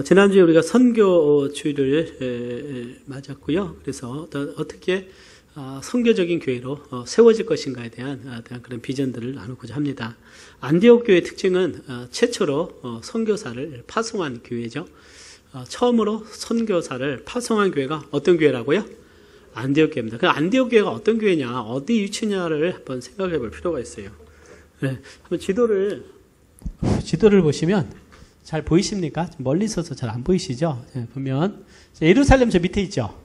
지난주에 우리가 선교 주일을 맞았고요. 그래서 어떻게 선교적인 교회로 세워질 것인가에 대한 그런 비전들을 나누고자 합니다. 안디옥 교회의 특징은 최초로 선교사를 파송한 교회죠. 처음으로 선교사를 파송한 교회가 어떤 교회라고요? 안디옥 교회입니다. 그 안디옥 교회가 어떤 교회냐, 어디 위치냐를 한번 생각해 볼 필요가 있어요. 네, 한번 지도를 보시면 잘 보이십니까? 멀리 있어서 잘 안 보이시죠? 네, 보면 예루살렘 저 밑에 있죠.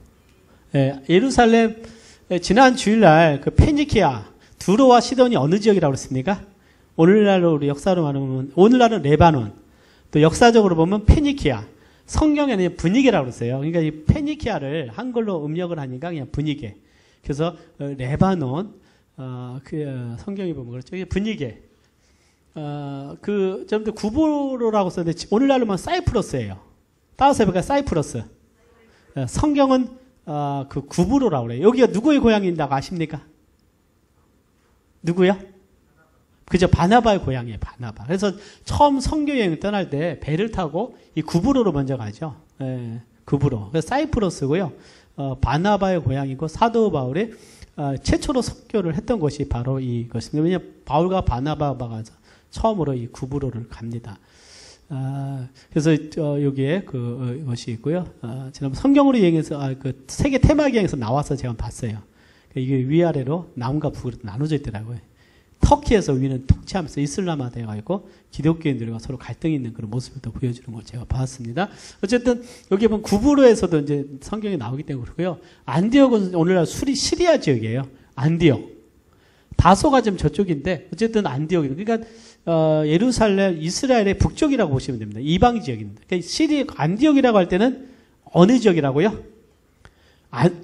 네, 예루살렘 지난 주일날 그 페니키아, 두로와 시돈이 어느 지역이라고 그랬습니까? 오늘날로 우리 역사로 말하면 오늘날은 레바논, 또 역사적으로 보면 페니키아. 성경에는 분위기라고 그랬어요. 그러니까 이 페니키아를 한글로 음력을 하니까 그냥 분위기. 그래서 레바논, 성경에 보면 그렇죠. 이게 분위기. 좀 더 구브로라고 썼는데 오늘날로 보면 사이프러스예요. 따라서 해볼까요? 사이프러스. 성경은 그 구브로라고 그래요. 여기가 누구의 고향인다고 아십니까? 누구요? 그죠? 바나바의 고향이에요. 바나바. 그래서 처음 선교 여행을 떠날 때 배를 타고 이 구브로로 먼저 가죠. 예, 구브로. 그래서 사이프러스고요. 바나바의 고향이고 사도 바울이 최초로 선교를 했던 곳이 바로 이것입니다. 왜냐하면 바울과 바나바가 처음으로 이 구브로를 갑니다. 그래서 여기에 그것이 있고요. 지난번 성경으로 여행해서 그 세계 테마 여행에서 나와서 제가 봤어요. 이게 위아래로 남과 북으로 나눠져 있더라고요. 터키에서 위는 통치하면서 이슬람화되어 있고 기독교인들과 서로 갈등이 있는 그런 모습을 또 보여주는 걸 제가 봤습니다. 어쨌든 여기 보면 구브로에서도 이제 성경이 나오기 때문에 그렇고요. 안디옥은 오늘날 시리아 지역이에요. 안디옥. 다소가 좀 저쪽인데 어쨌든 안디옥입니다. 그러니까 예루살렘 이스라엘의 북쪽이라고 보시면 됩니다. 이방 지역입니다. 그러니까 안디옥이라고 할 때는 어느 지역이라고요?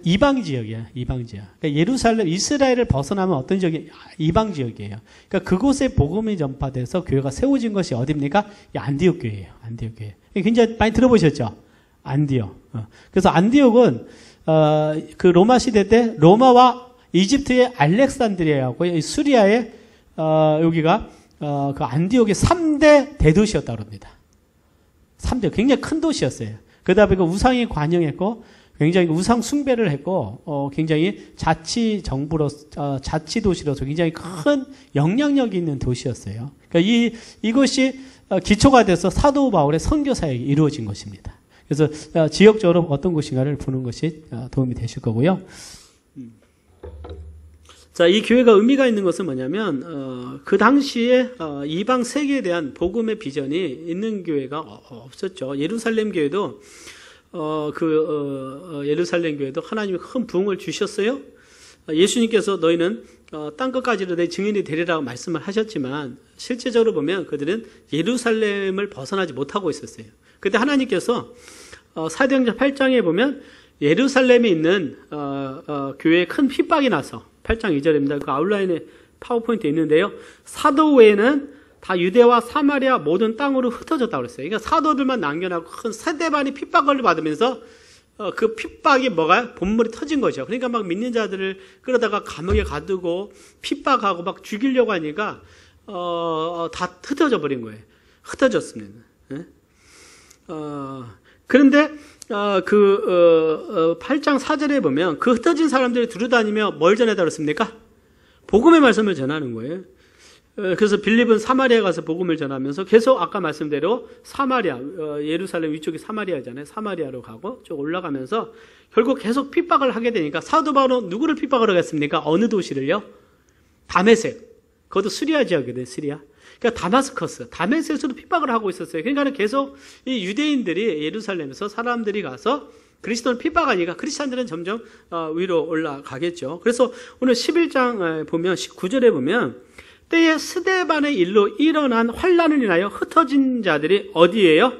이방 지역이야, 이방 지역. 그러니까 예루살렘, 이스라엘을 벗어나면 어떤 지역이 이방 지역이에요. 그러니까 그곳에 복음이 전파돼서 교회가 세워진 것이 어디입니까? 안디옥 교회예요. 안디옥 교회. 굉장히 많이 들어보셨죠? 안디옥. 그래서 안디옥은 그 로마 시대 때 로마와 이집트의 알렉산드리아하고 수리아의 여기가 그 안디옥의 3대 대도시였다고 합니다. 3대 굉장히 큰 도시였어요. 그다음에 그 우상이 관영했고 굉장히 우상 숭배를 했고 굉장히 자치 정부로 자치 도시로서 굉장히 큰 영향력이 있는 도시였어요. 그러니까 이것이 기초가 돼서 사도 바울의 선교 사역이 이루어진 것입니다. 그래서 지역적으로 어떤 곳인가를 보는 것이 도움이 되실 거고요. 자, 이 교회가 의미가 있는 것은 뭐냐면 그 당시에 이방 세계에 대한 복음의 비전이 있는 교회가 없었죠. 예루살렘 교회도 예루살렘 교회도 하나님이 큰 부흥을 주셨어요. 예수님께서 너희는 땅끝까지로 내 증인이 되리라고 말씀을 하셨지만 실제적으로 보면 그들은 예루살렘을 벗어나지 못하고 있었어요. 그때 하나님께서 사도행전 8장에 보면 예루살렘에 있는 교회에 큰 핍박이 나서 8장 2절입니다. 그 아웃라인에 파워포인트에 있는데요. 사도 외에는 다 유대와 사마리아 모든 땅으로 흩어졌다고 그랬어요. 그러니까 사도들만 남겨놓고 큰 세대반이 핍박을 받으면서 그 핍박이 뭐가 본물이 터진 거죠. 그러니까 막 믿는 자들을 끌어다가 감옥에 가두고 핍박하고 막 죽이려고 하니까 다 흩어져 버린 거예요. 흩어졌습니다. 그런데 8장 4절에 보면 그 흩어진 사람들이 두루다니며 뭘 전해다 그랬습니까? 복음의 말씀을 전하는 거예요. 그래서 빌립은 사마리아에 가서 복음을 전하면서 계속 아까 말씀대로 사마리아, 예루살렘 위쪽이 사마리아잖아요. 사마리아로 가고 쭉 올라가면서 결국 계속 핍박을 하게 되니까 사도 바울은 누구를 핍박을 하겠습니까? 어느 도시를요? 다메섹. 그것도 시리아 지역이거든요. 시리아. 그러니까 다마스커스, 다메섹에서도 핍박을 하고 있었어요. 그러니까 계속 이 유대인들이 예루살렘에서 사람들이 가서 그리스도를 핍박하니까 크리스찬들은 점점 위로 올라가겠죠. 그래서 오늘 11장 보면 19절에 보면 때에 스데반의 일로 일어난 환란을 인하여 흩어진 자들이 어디예요?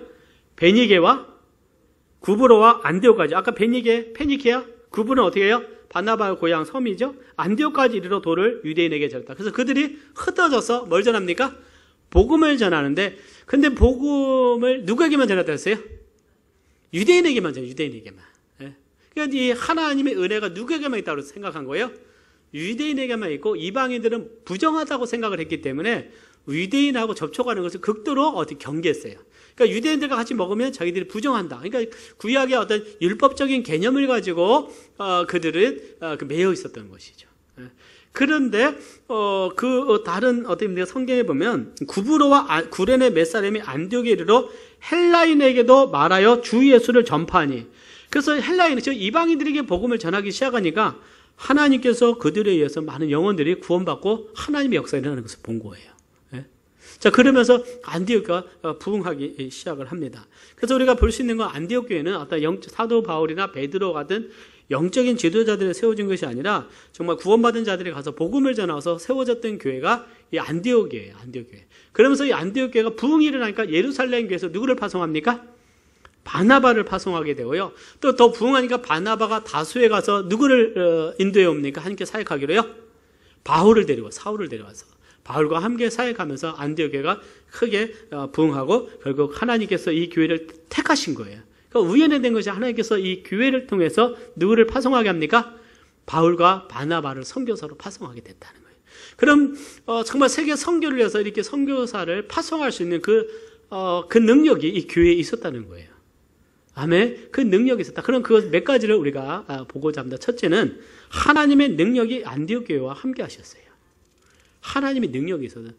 베니게와 구브로와 안디옥까지. 아까 페니케아, 구브로는 어떻게 해요? 바나바의 고향 섬이죠. 안디옥까지 이르러 돌을 유대인에게 전했다. 그래서 그들이 흩어져서 뭘 전합니까? 복음을 전하는데, 근데 복음을 누구에게만 전했다 했어요? 유대인에게만 전해요. 유대인에게만. 그러니까 이 하나님의 은혜가 누구에게만 있다고 생각한 거예요? 유대인에게만 있고 이방인들은 부정하다고 생각을 했기 때문에 유대인하고 접촉하는 것을 극도로 어떻게 경계했어요. 그러니까 유대인들과 같이 먹으면 자기들이 부정한다. 그러니까 구약의 어떤 율법적인 개념을 가지고 그들은 매여 있었던 것이죠. 그런데 다른 어떻게 성경에 보면 구브로와 구레네 몇 사람이 안디옥에 이르러 헬라인에게도 말하여 주 예수를 전파하니. 그래서 헬라인, 즉 이방인들에게 복음을 전하기 시작하니까 하나님께서 그들에 의해서 많은 영혼들이 구원받고 하나님의 역사가 일어나는 것을 본 거예요. 자, 그러면서 안디옥가 부흥하기 시작을 합니다. 그래서 우리가 볼 수 있는 건 안디옥 교회는 어떤 사도 바울이나 베드로 같은 영적인 지도자들이 세워진 것이 아니라 정말 구원받은 자들이 가서 복음을 전하서 세워졌던 교회가 이 안디옥이에요. 안디옥 교회. 그러면서 이 안디옥 교회가 부흥이 일어나니까 예루살렘 교회에서 누구를 파송합니까? 바나바를 파송하게 되고요. 또 더 부흥하니까 바나바가 다수에 가서 누구를 인도해 옵니까? 하나님께 사역하기로요? 바울을 데리고 사울을 데려와서 바울과 함께 사역하면서 안디옥 교회가 크게 부흥하고 결국 하나님께서 이 교회를 택하신 거예요. 그러니까 우연에 된 것이 하나님께서 이 교회를 통해서 누구를 파송하게 합니까? 바울과 바나바를 선교사로 파송하게 됐다는 거예요. 그럼 정말 세계 선교를 위해서 이렇게 선교사를 파송할 수 있는 그 능력이 이 교회에 있었다는 거예요. 아멘. 그 능력이 있었다. 그럼 그 몇 가지를 우리가 보고자 합니다. 첫째는 하나님의 능력이 안디옥 교회와 함께 하셨어요. 하나님의 능력이 있어서.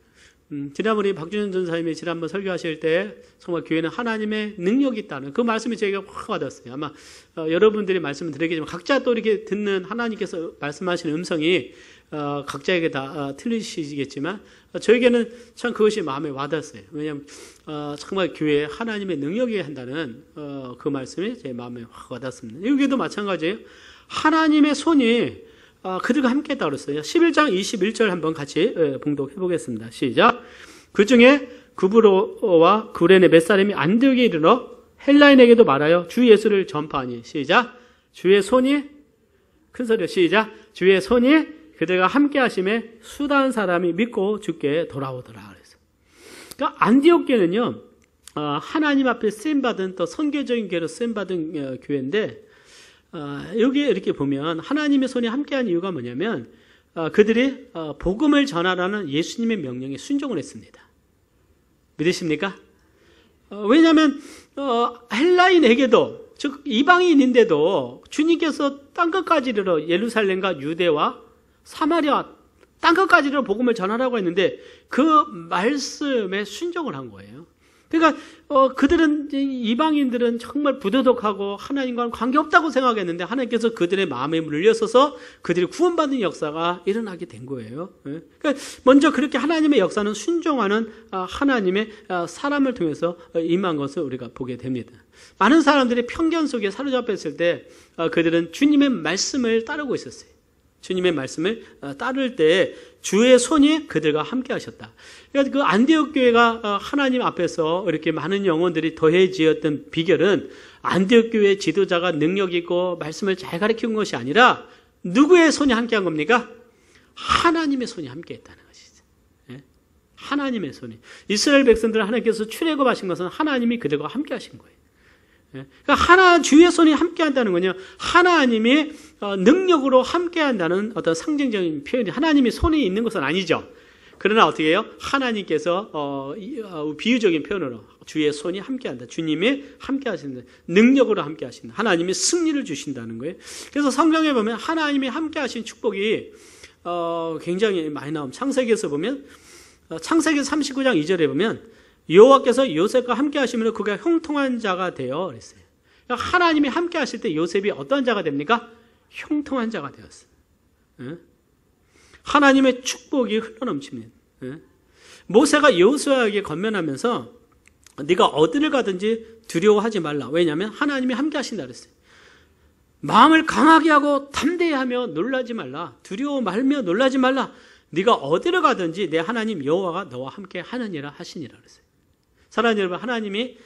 지난번에 박준현 전사님이 지난번 설교하실 때 정말 교회는 하나님의 능력이 있다는 그 말씀이 저희가 확 와닿았어요. 아마 여러분들이 말씀을 드리겠지만 각자 또 이렇게 듣는 하나님께서 말씀하시는 음성이 각자에게 다 틀리시겠지만 저에게는 참 그것이 마음에 와닿았어요. 왜냐하면 정말 교회에 하나님의 능력이 한다는 그 말씀이 제 마음에 확 와닿습니다. 여기도 마찬가지예요. 하나님의 손이 그들과 함께 했다고 그랬어요. 11장 21절 한번 같이 봉독해 보겠습니다. 시작. 그 중에 구브로와 구레네 몇 사람이 안디옥에 이르러 헬라인에게도 말하여 주 예수를 전파하니. 시작. 주의 손이, 큰 소리로 시작. 주의 손이 그들과 함께 하심에 수다한 사람이 믿고 주께 돌아오더라. 그래서. 그러니까 안디옥 교회는요, 하나님 앞에 쓰임받은 또 선교적인 교회로 쓰임받은 교회인데, 여기에 이렇게 보면 하나님의 손이 함께한 이유가 뭐냐면 그들이 복음을 전하라는 예수님의 명령에 순종을 했습니다. 믿으십니까? 왜냐하면 헬라인에게도, 즉 이방인인데도 주님께서 땅끝까지 이르러 예루살렘과 유대와 사마리아 땅끝까지 이르러 복음을 전하라고 했는데 그 말씀에 순종을 한 거예요. 그러니까 그들은, 이방인들은 정말 부도덕하고 하나님과는 관계없다고 생각했는데 하나님께서 그들의 마음에 물려서서 그들이 구원받는 역사가 일어나게 된 거예요. 그러니까 먼저 그렇게 하나님의 역사는 순종하는 하나님의 사람을 통해서 임한 것을 우리가 보게 됩니다. 많은 사람들이 편견 속에 사로잡혔을 때 그들은 주님의 말씀을 따르고 있었어요. 주님의 말씀을 따를 때 주의 손이 그들과 함께 하셨다. 그러니까 그 안디옥 교회가 하나님 앞에서 이렇게 많은 영혼들이 더해지었던 비결은 안디옥 교회 지도자가 능력 있고 말씀을 잘 가르친 것이 아니라 누구의 손이 함께 한 겁니까? 하나님의 손이 함께 했다는 것이죠. 하나님의 손이. 이스라엘 백성들을 하나님께서 출애굽하신 것은 하나님이 그들과 함께 하신 거예요. 그러니까 주의 손이 함께 한다는 건요, 하나님이 능력으로 함께 한다는 어떤 상징적인 표현이, 하나님이 손이 있는 것은 아니죠. 그러나 어떻게 해요? 하나님께서 비유적인 표현으로 주의 손이 함께 한다. 주님이 함께 하신다. 능력으로 함께 하신다. 하나님이 승리를 주신다는 거예요. 그래서 성경에 보면 하나님이 함께 하신 축복이 굉장히 많이 나옵니다. 창세기에서 보면, 창세기 39장 2절에 보면 여호와께서 요셉과 함께 하시면 그가 형통한 자가 되어 그랬어요. 그러니까 하나님이 함께 하실 때 요셉이 어떤 자가 됩니까? 형통한 자가 되었어요. 하나님의 축복이 흘러넘칩니다. 모세가 여호수아에게 권면하면서 네가 어디를 가든지 두려워하지 말라. 왜냐하면 하나님이 함께 하신다 그랬어요. 마음을 강하게 하고 담대히 하며 놀라지 말라. 두려워 말며 놀라지 말라. 네가 어디를 가든지 내 하나님 여호와가 너와 함께 하느니라 하시니라 그랬어요. 사랑하는 여러분, 하나님이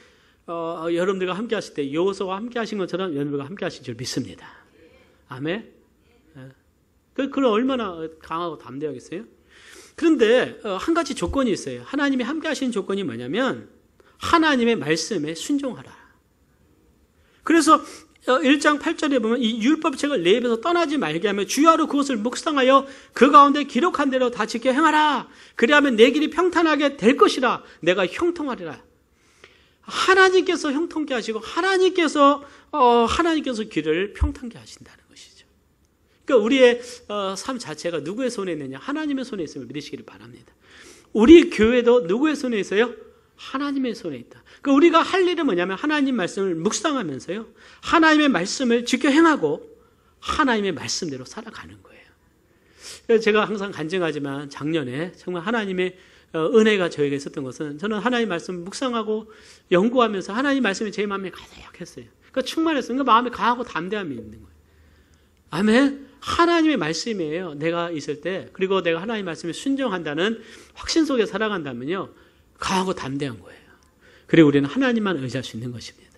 여러분들과 함께 하실 때 여호수아와 함께 하신 것처럼 여러분들과 함께 하신 줄 믿습니다. 아멘. 그럼 얼마나 강하고 담대하겠어요? 그런데 한 가지 조건이 있어요. 하나님이 함께 하시는 조건이 뭐냐면 하나님의 말씀에 순종하라. 그래서 1장 8절에 보면 이 율법책을 내 입에서 떠나지 말게 하며 주야로 그것을 묵상하여 그 가운데 기록한 대로 다 지켜 행하라. 그리하면 내 길이 평탄하게 될 것이라. 내가 형통하리라. 하나님께서 형통케 하시고 하나님께서 길을 평탄케 하신다는 것이죠. 그러니까 우리의 삶 자체가 누구의 손에 있느냐? 하나님의 손에 있음을 믿으시기를 바랍니다. 우리 교회도 누구의 손에 있어요? 하나님의 손에 있다. 그러니까 우리가 할 일은 뭐냐면 하나님 말씀을 묵상하면서요, 하나님의 말씀을 지켜 행하고 하나님의 말씀대로 살아가는 거예요. 그래서 제가 항상 간증하지만 작년에 정말 하나님의 은혜가 저에게 있었던 것은, 저는 하나님 말씀을 묵상하고 연구하면서 하나님 말씀이 제 마음에 가득했어요. 그러니까 충만했어요. 그러니까 마음에 강하고 담대함이 있는 거예요. 아멘. 하나님의 말씀이에요. 내가 있을 때, 그리고 내가 하나님 말씀에 순종한다는 확신 속에 살아간다면요, 강하고 담대한 거예요. 그리고 우리는 하나님만 의지할 수 있는 것입니다.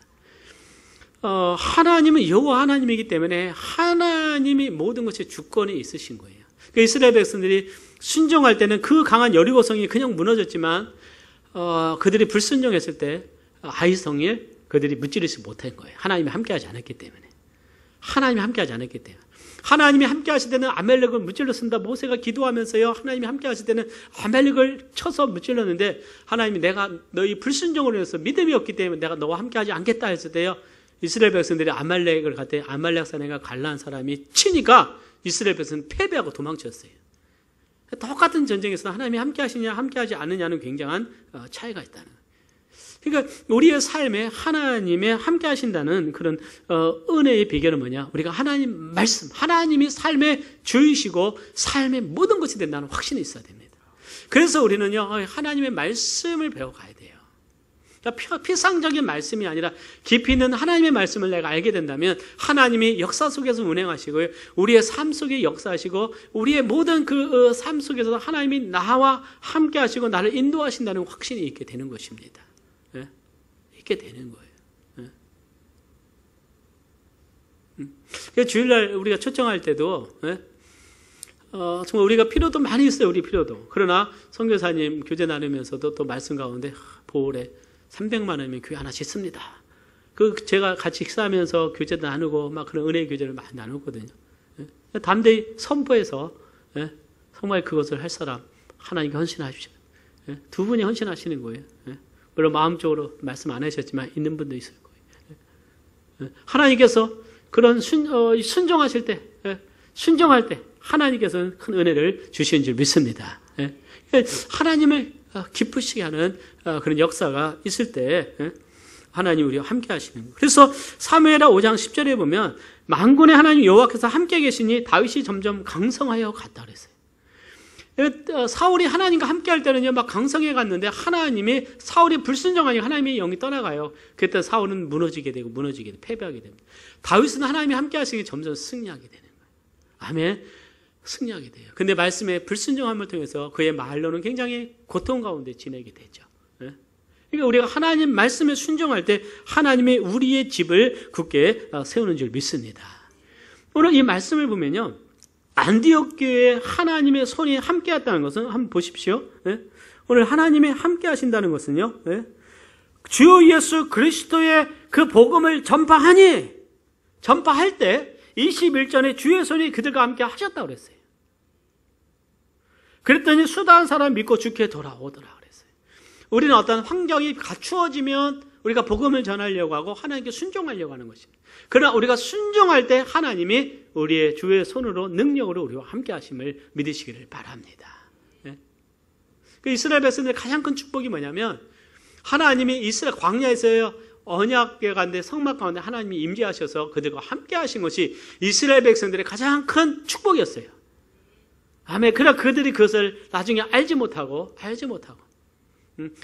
하나님은 여호와 하나님이기 때문에 하나님이 모든 것에 주권이 있으신 거예요. 그러니까 이스라엘 백성들이 순종할 때는 그 강한 여리고성이 그냥 무너졌지만, 그들이 불순종했을 때 아이성을 그들이 무찌르지 못한 거예요. 하나님이 함께하지 않았기 때문에. 하나님이 함께하지 않았기 때문에. 하나님이 함께 하실 때는 아멜렉을 무찔렀습니다. 모세가 기도하면서요, 하나님이 함께 하실 때는 아멜렉을 쳐서 무찔렀는데, 하나님이 내가 너희 불순종으로 해서 믿음이 없기 때문에 내가 너와 함께 하지 않겠다 했을 때요, 이스라엘 백성들이 아말렉을 갔더니 아말렉 사내가 갈라한 사람이 치니까 이스라엘 백성은 패배하고 도망쳤어요. 똑같은 전쟁에서 하나님이 함께 하시냐 함께 하지 않느냐는 굉장한 차이가 있다는 거예요. 그러니까 우리의 삶에 하나님이 함께 하신다는 그런 은혜의 비결은 뭐냐? 우리가 하나님 말씀, 하나님이 삶의 주이시고 삶의 모든 것이 된다는 확신이 있어야 됩니다. 그래서 우리는요, 하나님의 말씀을 배워가야 돼요. 그러니까 피상적인 말씀이 아니라 깊이 있는 하나님의 말씀을 내가 알게 된다면 하나님이 역사 속에서 운행하시고요, 우리의 삶 속에 역사하시고 우리의 모든 그 삶 속에서 하나님이 나와 함께 하시고 나를 인도하신다는 확신이 있게 되는 것입니다. 예? 있게 되는 거예요. 예? 주일날 우리가 초청할 때도, 예? 정말 우리가 필요도 많이 있어요. 우리 필요도. 그러나 선교사님 교제 나누면서도 또 말씀 가운데 보울에 300만 원이면 교회 하나 짓습니다. 제가 같이 식사하면서 교제도 나누고 막 그런 은혜의 교제를 많이 나누거든요. 예? 담대히 선포해서, 예? 정말 그것을 할 사람 하나님께 헌신하십시오. 예? 두 분이 헌신하시는 거예요. 예? 물론 마음적으로 말씀 안 하셨지만 있는 분도 있을 거예요. 하나님께서 그런 순종하실 때, 순종할 때 하나님께서는 큰 은혜를 주시는 줄 믿습니다. 하나님을 기쁘시게 하는 그런 역사가 있을 때 하나님 우리와 함께 하시는 거예요. 그래서 사무엘하 5장 10절에 보면 만군의 하나님 여호와께서 함께 계시니 다윗이 점점 강성하여 갔다 그랬어요. 사울이 하나님과 함께 할 때는요, 막 강성해 갔는데 하나님이 사울이 불순종하니까 하나님의 영이 떠나가요. 그때 사울은 무너지게 되고 패배하게 됩니다. 다윗은 하나님이 함께 하시니 점점 승리하게 되는 거예요. 아멘. 승리하게 돼요. 근데 말씀의 불순종함을 통해서 그의 말로는 굉장히 고통 가운데 지내게 되죠. 그러니까 우리가 하나님 말씀에 순종할 때 하나님이 우리의 집을 굳게 세우는 줄 믿습니다. 오늘 이 말씀을 보면요, 안디옥 교회에 하나님의 손이 함께 했다는 것은 한번 보십시오. 오늘 하나님이 함께 하신다는 것은요, 주 예수 그리스도의 그 복음을 전파할 때 21절에 주의 손이 그들과 함께 하셨다고 그랬어요. 그랬더니 수다한 사람 믿고 주께 돌아오더라 그랬어요. 우리는 어떤 환경이 갖추어지면 우리가 복음을 전하려고 하고 하나님께 순종하려고 하는 것입니다. 그러나 우리가 순종할 때 하나님이 우리의 주의 손으로 능력으로 우리와 함께 하심을 믿으시기를 바랍니다. 그 이스라엘 백성들의 가장 큰 축복이 뭐냐면, 하나님이 이스라엘 광야에서요, 언약궤 가운데 성막 가운데 하나님이 임재하셔서 그들과 함께 하신 것이 이스라엘 백성들의 가장 큰 축복이었어요. 아멘. 그러나 그들이 그것을 나중에 알지 못하고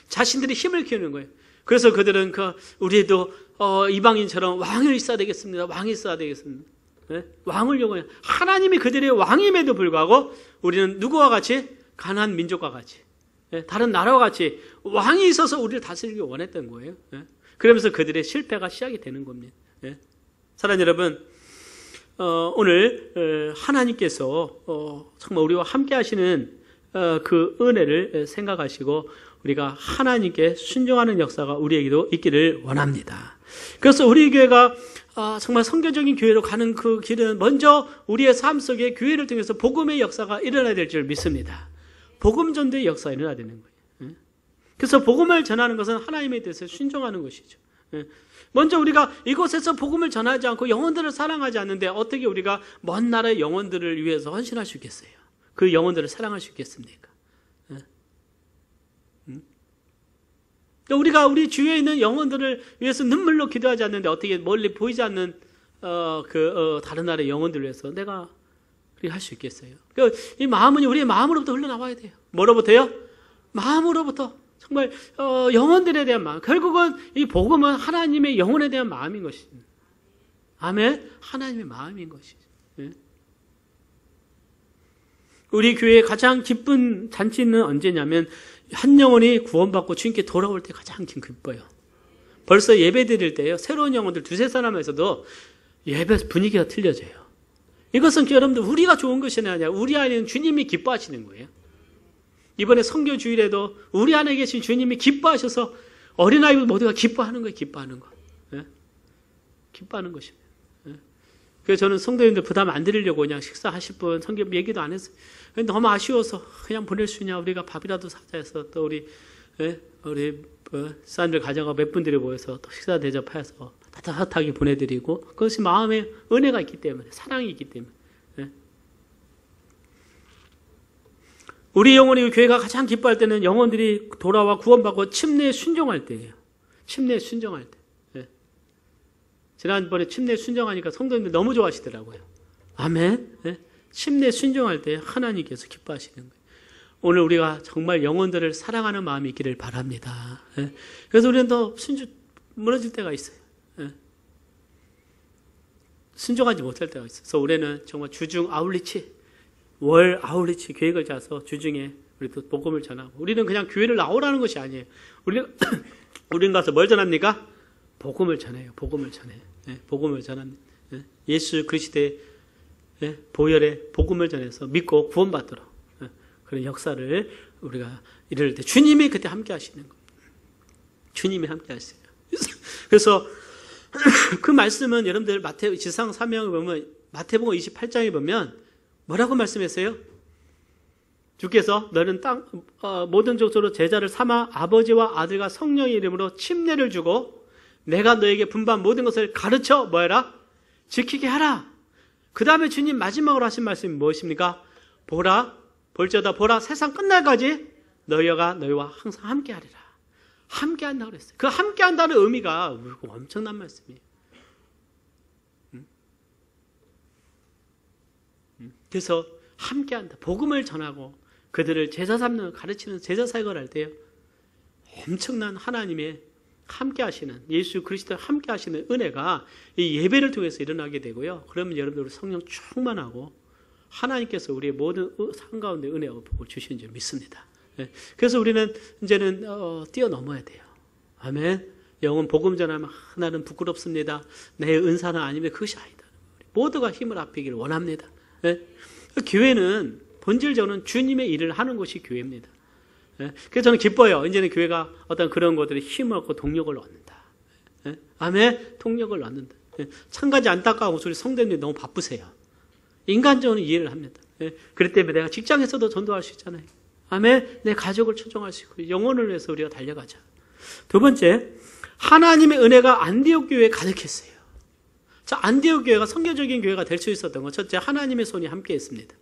자신들이 힘을 키우는 거예요. 그래서 그들은 우리도 이방인처럼 왕이 있어야 되겠습니다. 왕을 요구해요. 하나님이 그들의 왕임에도 불구하고 우리는 누구와 같이? 가나안 민족과 같이, 다른 나라와 같이 왕이 있어서 우리를 다스리기 원했던 거예요. 그러면서 그들의 실패가 시작이 되는 겁니다. 사랑하는 여러분, 오늘 하나님께서 정말 우리와 함께 하시는 그 은혜를 생각하시고 우리가 하나님께 순종하는 역사가 우리에게도 있기를 원합니다. 그래서 우리 교회가 정말 선교적인 교회로 가는 그 길은 먼저 우리의 삶 속에 교회를 통해서 복음의 역사가 일어나야 될 줄 믿습니다. 복음 전도의 역사가 일어나야 되는 거예요. 그래서 복음을 전하는 것은 하나님에 대해서 순종하는 것이죠. 먼저 우리가 이곳에서 복음을 전하지 않고 영혼들을 사랑하지 않는데 어떻게 우리가 먼 나라의 영혼들을 위해서 헌신할 수 있겠어요? 그 영혼들을 사랑할 수 있겠습니까? 우리가 우리 주위에 있는 영혼들을 위해서 눈물로 기도하지 않는데 어떻게 멀리 보이지 않는 다른 나라의 영혼들을 위해서 내가 그렇게 할 수 있겠어요? 이 마음은 우리의 마음으로부터 흘러나와야 돼요. 뭐로부터요? 마음으로부터. 정말 영혼들에 대한 마음. 결국은 이 복음은 하나님의 영혼에 대한 마음인 것입니다. 아멘. 하나님의 마음인 것이죠. 우리 교회의 가장 기쁜 잔치는 언제냐면 한 영혼이 구원받고 주님께 돌아올 때 가장 기뻐요. 벌써 예배 드릴 때요. 새로운 영혼들 두세 사람에서도 예배 분위기가 틀려져요. 이것은 여러분들 우리가 좋은 것이 아니라 우리 안에는 주님이 기뻐하시는 거예요. 이번에 선교 주일에도 우리 안에 계신 주님이 기뻐하셔서 어린아이 모두가 기뻐하는 거예요. 기뻐하는 거. 기뻐하는 것입니다. 그래서 저는 성도님들 부담 안 드리려고 그냥 식사하실 분 성교 얘기도 안 했어요. 너무 아쉬워서 그냥 보낼 수 있냐. 우리가 밥이라도 사자 해서 또 우리 사람들 가져가 몇 분들이 모여서 또 식사 대접해서 따뜻하게 보내드리고 그것이 마음에 은혜가 있기 때문에 사랑이 있기 때문에 우리 영혼이 교회가 가장 기뻐할 때는 영혼들이 돌아와 구원받고 침례에 순종할 때예요. 침례에 순종할 때. 지난번에 침례에 순종하니까 성도님들 너무 좋아하시더라고요. 아멘. 침례에 순종할 때 하나님께서 기뻐하시는 거예요. 오늘 우리가 정말 영혼들을 사랑하는 마음이 있기를 바랍니다. 그래서 우리는 더 무너질 때가 있어요. 순종하지 못할 때가 있어요. 그래서 올해는 정말 주중 아울리치, 월 아울리치 계획을 짜서 주중에 우리 또 복음을 전하고 우리는 그냥 교회를 나오라는 것이 아니에요. 우리는 가서 뭘 전합니까? 복음을 전해요. 복음을 전해요. 복음을 전합니다. 예수 그리스도의 보혈의 복음을 전해서 믿고 구원받도록 그런 역사를 우리가 이럴 때 주님이 그때 함께 하시는 겁니다. 주님이 함께 하세요. 그래서 그 말씀은 여러분들 지상 사명을 보면 마태복음 28장에 보면 뭐라고 말씀했어요? 주께서 너는 모든 족속으로 제자를 삼아 아버지와 아들과 성령의 이름으로 침례를 주고 내가 너에게 분부한 모든 것을 가르쳐 뭐해라? 지키게 하라. 그 다음에 주님 마지막으로 하신 말씀이 무엇입니까? 볼지어다 보라 세상 끝날까지 너희가 너희와 항상 함께 하리라. 함께 한다고 그랬어요. 그 함께 한다는 의미가 엄청난 말씀이에요. 그래서 함께 한다. 복음을 전하고 그들을 제자 삼는 가르치는 제자 사역을 할 때요. 엄청난 하나님의 함께 하시는 예수 그리스도 함께 하시는 은혜가 이 예배를 통해서 일어나게 되고요. 그러면 여러분들 성령 충만하고 하나님께서 우리의 모든 삶 가운데 은혜와 복을 주시는 줄 믿습니다. 그래서 우리는 이제는 뛰어넘어야 돼요. 아멘. 영혼 복음 전하면 나는 부끄럽습니다. 내 은사는 아닙니다. 그것이 아니다. 모두가 힘을 합히기를 원합니다. 교회는 본질적으로는 주님의 일을 하는 곳이 교회입니다. 그래서 저는 기뻐요. 이제는 교회가 어떤 그런 것들이 힘을 얻고 동력을 얻는다. 아멘. 동력을 얻는다. 한 가지 안타까운 소리 성도님들이 너무 바쁘세요. 인간적으로 이해를 합니다. 그렇기 때문에 내가 직장에서도 전도할 수 있잖아요. 아멘. 내 가족을 초청할 수 있고 영혼을 위해서 우리가 달려가자. 두 번째, 하나님의 은혜가 안디옥 교회에 가득했어요. 자, 안디옥 교회가 선교적인 교회가 될 수 있었던 건 첫째, 하나님의 손이 함께 했습니다.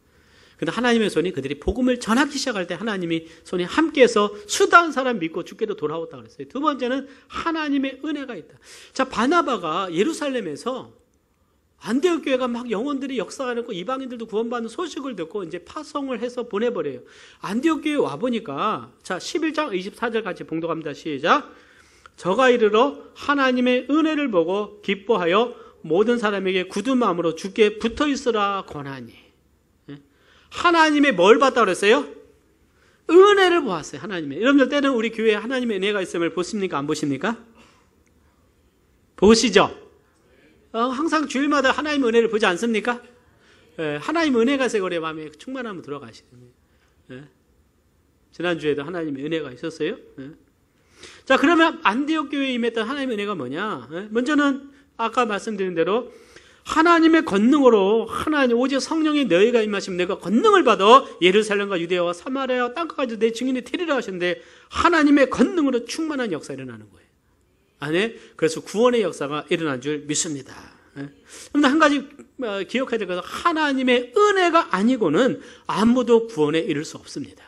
근데 하나님의 손이 그들이 복음을 전하기 시작할 때 하나님이 손이 함께해서 수다한 사람 믿고 죽게도 돌아왔다고 그랬어요. 두 번째는 하나님의 은혜가 있다. 자, 바나바가 예루살렘에서 안디옥 교회가 막 영혼들이 역사하고 이방인들도 구원받는 소식을 듣고 이제 파송을 해서 보내버려요. 안디옥 교회 와보니까 자 11장 24절 같이 봉독합니다. 시작. 저가 이르러 하나님의 은혜를 보고 기뻐하여 모든 사람에게 굳은 마음으로 주께 붙어있으라 권하니. 하나님의 뭘 봤다고 그랬어요? 은혜를 보았어요. 하나님의. 여러분들 때는 우리 교회에 하나님의 은혜가 있음을 보십니까? 안 보십니까? 보시죠? 항상 주일마다 하나님의 은혜를 보지 않습니까? 하나님의 은혜가 있어서 우리 마음에 충만하면 들어가시는 거예요. 지난주에도 하나님의 은혜가 있었어요. 자, 그러면 안디옥 교회에 임했던 하나님의 은혜가 뭐냐? 먼저는 아까 말씀드린 대로 하나님의 권능으로 하나님 오직 성령의 너희가 임하시면 내가 권능을 받아 예루살렘과 유대와 사마리아와 땅끝까지 내 증인이 되리라 하셨는데 하나님의 권능으로 충만한 역사가 일어나는 거예요. 안에 그래서 구원의 역사가 일어난 줄 믿습니다. 그런데 한 가지 기억해야 될 것은 하나님의 은혜가 아니고는 아무도 구원에 이를 수 없습니다.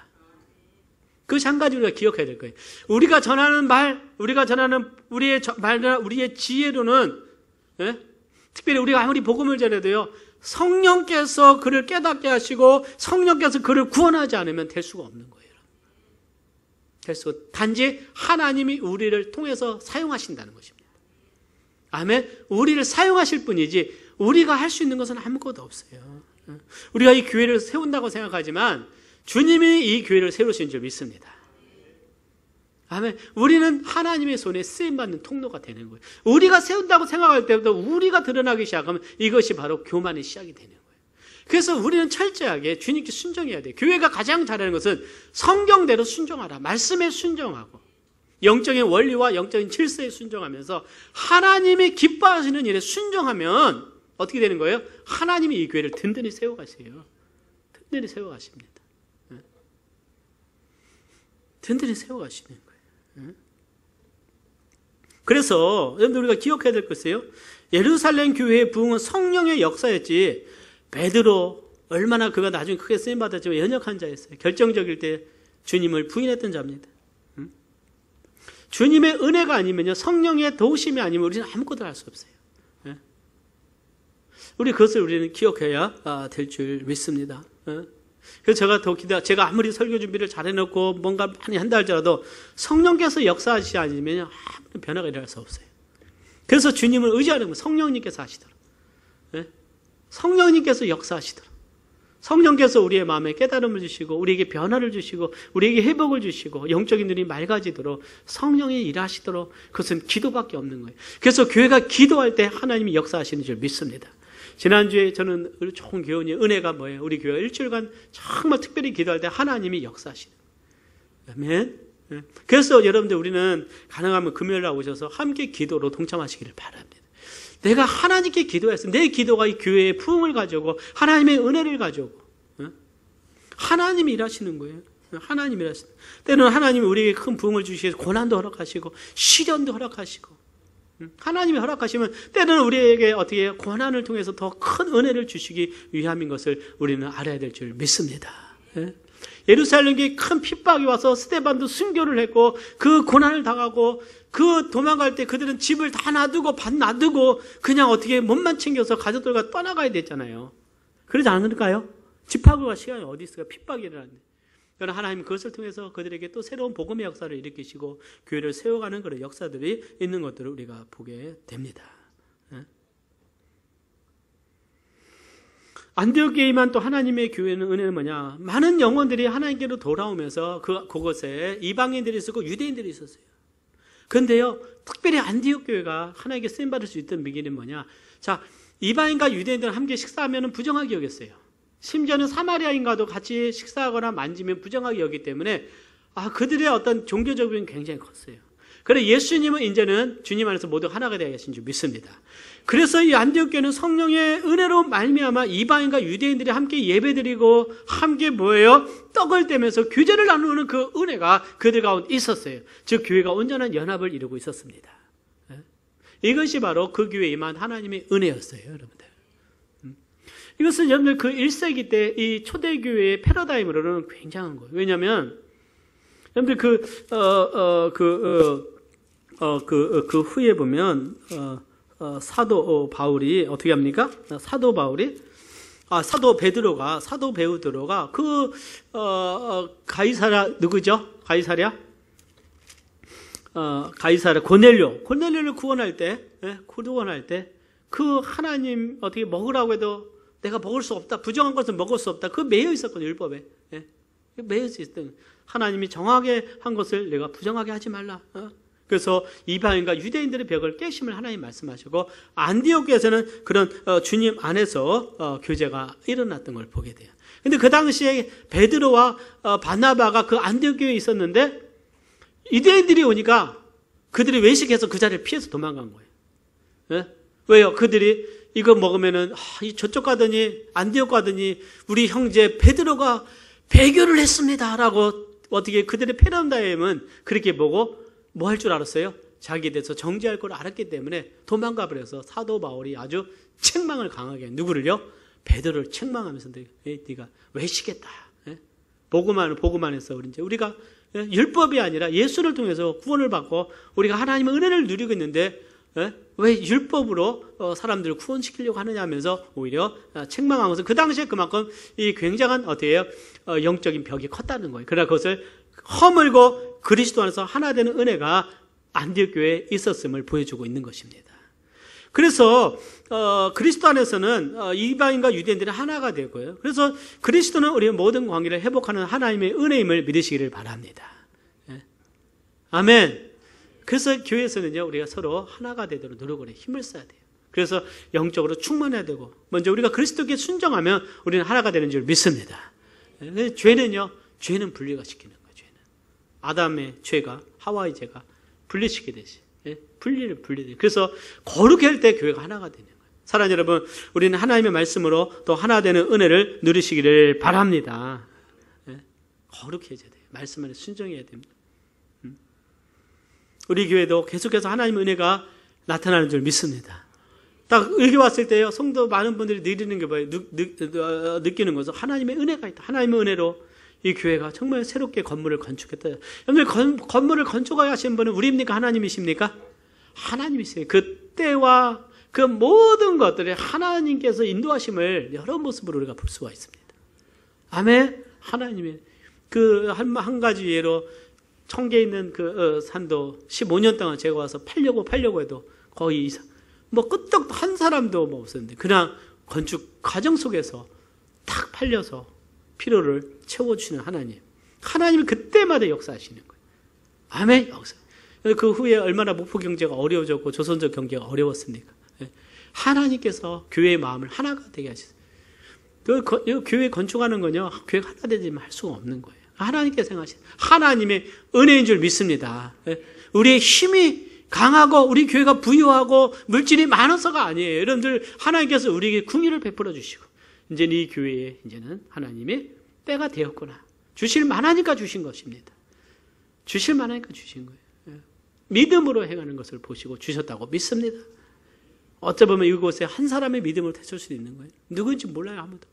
그것이 한 가지 우리가 기억해야 될 거예요. 우리가 전하는 말, 우리가 전하는 우리의 말이나 우리의 지혜로는 특별히 우리가 아무리 복음을 전해도요, 성령께서 그를 깨닫게 하시고 성령께서 그를 구원하지 않으면 될 수가 없는 거예요. 될 수가, 단지 하나님이 우리를 통해서 사용하신다는 것입니다. 아멘. 우리를 사용하실 뿐이지 우리가 할 수 있는 것은 아무것도 없어요. 우리가 이 교회를 세운다고 생각하지만 주님이 이 교회를 세우신 줄 믿습니다. 아멘. 우리는 하나님의 손에 쓰임받는 통로가 되는 거예요. 우리가 세운다고 생각할 때부터 우리가 드러나기 시작하면 이것이 바로 교만의 시작이 되는 거예요. 그래서 우리는 철저하게 주님께 순종해야 돼요. 교회가 가장 잘하는 것은 성경대로 순종하라. 말씀에 순종하고 영적인 원리와 영적인 질서에 순종하면서 하나님이 기뻐하시는 일에 순종하면 어떻게 되는 거예요? 하나님이 이 교회를 든든히 세워가세요. 든든히 세워가십니다. 든든히 세워가시는 거예요. 그래서 여러분들 우리가 기억해야 될 것이에요. 예루살렘 교회의 부흥은 성령의 역사였지 베드로 얼마나 그가 나중에 크게 쓰임받았지만 연약한 자였어요. 결정적일 때 주님을 부인했던 자입니다. 주님의 은혜가 아니면요, 성령의 도우심이 아니면 우리는 아무것도 할 수 없어요. 우리 그것을 우리는 기억해야 될 줄 믿습니다. 그래서 제가 아무리 설교 준비를 잘 해놓고 뭔가 많이 한다 할지라도 성령께서 역사하시지 않으면 아무런 변화가 일어날 수 없어요. 그래서 주님을 의지하는 건 성령님께서 하시도록. 성령님께서 역사하시도록. 성령께서 우리의 마음에 깨달음을 주시고 우리에게 변화를 주시고 우리에게 회복을 주시고 영적인 눈이 맑아지도록 성령이 일하시도록 그것은 기도밖에 없는 거예요. 그래서 교회가 기도할 때 하나님이 역사하시는 줄 믿습니다. 지난주에 저는 좋은 교훈이 은혜가 뭐예요? 우리 교회가 일주일간 정말 특별히 기도할 때 하나님이 역사하시는 거예요. 아멘. 그래서 여러분들 우리는 가능하면 금요일 날 오셔서 함께 기도로 동참하시기를 바랍니다. 내가 하나님께 기도했으면 내 기도가 이 교회의 부흥을 가져오고 하나님의 은혜를 가져오고 하나님이 일하시는 거예요. 하나님이 일하시는 거예요. 때로는 하나님이 우리에게 큰 부흥을 주시고 고난도 허락하시고 시련도 허락하시고 하나님이 허락하시면 때로는 우리에게 어떻게 고난을 통해서 더 큰 은혜를 주시기 위함인 것을 우리는 알아야 될 줄 믿습니다. 예루살렘에 큰 핍박이 와서 스데반도 순교를 했고 그 고난을 당하고 그 도망갈 때 그들은 집을 다 놔두고 밭 놔두고 그냥 어떻게 몸만 챙겨서 가족들과 떠나가야 됐잖아요. 그러지 않을까요? 집하고가 시간이 어디 있을까? 핍박이 일어났는데. 그러나 하나님은 그것을 통해서 그들에게 또 새로운 복음의 역사를 일으키시고 교회를 세워가는 그런 역사들이 있는 것들을 우리가 보게 됩니다. 안디옥 교회만 또 하나님의 교회는 은혜는 뭐냐? 많은 영혼들이 하나님께로 돌아오면서 그곳에 이방인들이 있었고 유대인들이 있었어요. 그런데요, 특별히 안디옥 교회가 하나님께 쓰임받을 수 있던 미기는 뭐냐? 자, 이방인과 유대인들은 함께 식사하면 부정하게 여겼어요. 심지어는 사마리아인과도 같이 식사하거나 만지면 부정하게 여기기 때문에 그들의 어떤 종교적 부분이 굉장히 컸어요. 그래서 예수님은 이제는 주님 안에서 모두 하나가 되어 계신 줄 믿습니다. 그래서 이 안디옥 교회는 성령의 은혜로 말미암아 이방인과 유대인들이 함께 예배드리고 함께 뭐예요? 떡을 떼면서 규제를 나누는 그 은혜가 그들 가운데 있었어요. 즉 교회가 온전한 연합을 이루고 있었습니다. 이것이 바로 그 교회에 임한 하나님의 은혜였어요, 여러분들. 이것은 여러분들 그 1세기 때 이 초대교회의 패러다임으로는 굉장한 거예요. 왜냐하면 여러분들 그 후에 보면 사도 바울이 어떻게 합니까? 사도 베드로가 가이사랴 누구죠? 가이사랴 고넬료를 구원할 때 그 하나님 어떻게 먹으라고 해도 내가 먹을 수 없다. 부정한 것은 먹을 수 없다. 그 매여 있었거든요, 율법에. 매여 있었던 하나님이 정하게 한 것을 내가 부정하게 하지 말라. 그래서 이방인과 유대인들의 벽을 깨심을 하나님 말씀하시고 안디옥에서는 그런 주님 안에서 교제가 일어났던 걸 보게 돼요. 근데 그 당시에 베드로와 바나바가 그 안디옥 교회에 있었는데 유대인들이 오니까 그들이 외식해서 그 자리를 피해서 도망간 거예요. 왜요? 그들이 이거 먹으면은 저쪽 가더니 안디옥 가더니 우리 형제 베드로가 배교를 했습니다라고 어떻게 그들의 패러다임은 그렇게 보고 뭐 할 줄 알았어요? 자기에 대해서 정죄할 걸 알았기 때문에 도망가 버려서 사도 바울이 아주 책망을 강하게 누구를요? 베드로를 책망하면서 네가 외시겠다. 보고만 해서 우리가 율법이 아니라 예수를 통해서 구원을 받고 우리가 하나님의 은혜를 누리고 있는데 왜 율법으로 사람들을 구원시키려고 하느냐 하면서 오히려 책망하면서 그 당시에 그만큼 이 굉장한 어때요? 영적인 벽이 컸다는 거예요. 그러나 그것을 허물고 그리스도 안에서 하나 되는 은혜가 안디옥 교회에 있었음을 보여주고 있는 것입니다. 그래서 그리스도 안에서는 이방인과 유대인들이 하나가 되고요. 그래서 그리스도는 우리의 모든 관계를 회복하는 하나님의 은혜임을 믿으시기를 바랍니다. 아멘. 그래서 교회에서는요, 우리가 서로 하나가 되도록 노력을 해 힘을 써야 돼요. 그래서 영적으로 충만해야 되고, 먼저 우리가 그리스도께 순종하면 우리는 하나가 되는 줄 믿습니다. 죄는 분리가 시키는 거예요. 죄는 아담의 죄가 하와의 죄가 분리시키듯이 분리돼요. 그래서 거룩해 할 때 교회가 하나가 되는 거예요. 사랑하는 여러분, 우리는 하나님의 말씀으로 또 하나 되는 은혜를 누리시기를 바랍니다. 거룩해져야 돼요. 말씀 안에 순종해야 됩니다. 우리 교회도 계속해서 하나님의 은혜가 나타나는 줄 믿습니다. 딱 여기 왔을 때요, 성도 많은 분들이 느끼는 게 뭐예요? 느끼는 것은 하나님의 은혜가 있다. 하나님의 은혜로 이 교회가 정말 새롭게 건물을 건축했다. 여러분들 건물을 건축하신 분은 우리입니까? 하나님이십니까? 하나님이세요. 그때와 그 모든 것들을 하나님께서 인도하심을 여러 모습으로 우리가 볼 수가 있습니다. 아멘. 하나님의 그 한 가지 예로 청계에 있는 그 산도 15년 동안 제가 와서 팔려고 해도 거의 끄떡 한 사람도 없었는데 그냥 건축 과정 속에서 탁 팔려서 필요를 채워주시는 하나님. 하나님이 그때마다 역사하시는 거예요. 아멘. 역사. 그 후에 얼마나 목포 경제가 어려워졌고 조선족 경제가 어려웠습니까? 하나님께서 교회의 마음을 하나가 되게 하셨어요. 그 교회 건축하는 건요, 교회가 하나 되지만 할 수가 없는 거예요. 하나님께서 생각하신 하나님의 은혜인 줄 믿습니다. 우리의 힘이 강하고 우리 교회가 부유하고 물질이 많아서가 아니에요. 여러분들 하나님께서 우리에게 긍휼을 베풀어 주시고 이제 이 교회에 이제는 하나님의 때가 되었구나. 주실 만하니까 주신 것입니다. 주실 만하니까 주신 거예요. 믿음으로 행하는 것을 보시고 주셨다고 믿습니다. 어쩌면 이곳에 한 사람의 믿음으로 되실 수도 있는 거예요. 누구인지 몰라요, 아무도.